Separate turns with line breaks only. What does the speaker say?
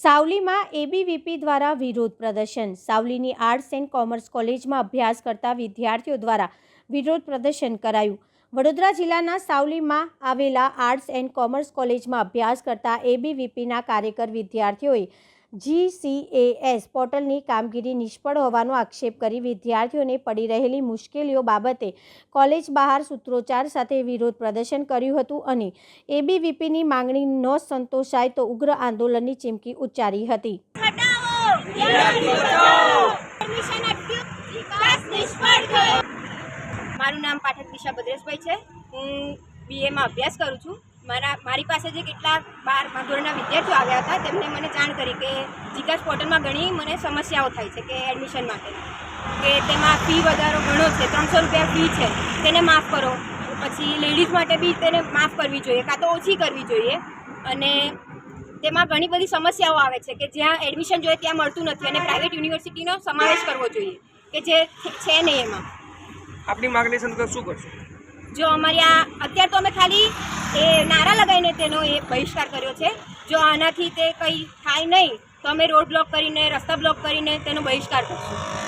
સાવલીમાં ABVP દ્વારા વિરોધ પ્રદર્શન। સાવલીની આર્ટ્સ એન્ડ કોમર્સ કોલેજમાં અભ્યાસ કરતા વિદ્યાર્થીઓ દ્વારા વિરોધ પ્રદર્શન કરાયું। વડોદરા જિલ્લાના સાવલીમાં આવેલા આર્ટ્સ એન્ડ કોમર્સ કોલેજમાં અભ્યાસ કરતા એબીવીપીના કાર્યકર વિદ્યાર્થીઓએ GCAS પોર્ટલની કામગીરી નિષ્ફળ હોવાનો આક્ષેપ કરી વિદ્યાર્થીઓને પડી રહેલી મુશ્કેલીઓ બાબતે કોલેજ બહાર સૂત્રોચ્ચાર સાથે વિરોધ પ્રદર્શન કર્યું હતું અને એબીવીપીની માંગણી ન સંતોષાય તો ઉગ્ર આંદોલનની ચીમકી ઉચ્ચારી હતી।
મારું નામ પાઠક દિશા ભદ્રેશભાઈ છે। હું BA માં અભ્યાસ કરું છું। મારી પાસે જે કેટલાક 12મા ધોરણના વિદ્યાર્થીઓ આવ્યા હતા તેમને મને જાણ કરી કે GCAS પોર્ટલમાં ઘણી મને સમસ્યાઓ થાય છે કે એડમિશન માટે કે તેમાં ફી વધારો ઘણો છે, 300 રૂપિયા ફી છે, તેને માફ કરો। પછી લેડીઝ માટે બી તેને માફ કરવી જોઈએ કાં તો ઓછી કરવી જોઈએ અને તેમાં ઘણી બધી સમસ્યાઓ આવે છે કે જ્યાં એડમિશન જોઈએ ત્યાં મળતું નથી અને પ્રાઇવેટ યુનિવર્સિટીનો સમાવેશ કરવો જોઈએ કે જે છે નહીં। એમાં
આપની માગણી સંદર્ભે શું કરશો?
જો અમારી અત્યારે તો અમે ખાલી એ નારા લગાવીને તેનો એ બહિષ્કાર કર્યો છે। જો આનાથી તે કંઈ થાય નહીં તો અમે રોડ બ્લોક કરીને, રસ્તા બ્લોક કરીને તેનો બહિષ્કાર કરશું।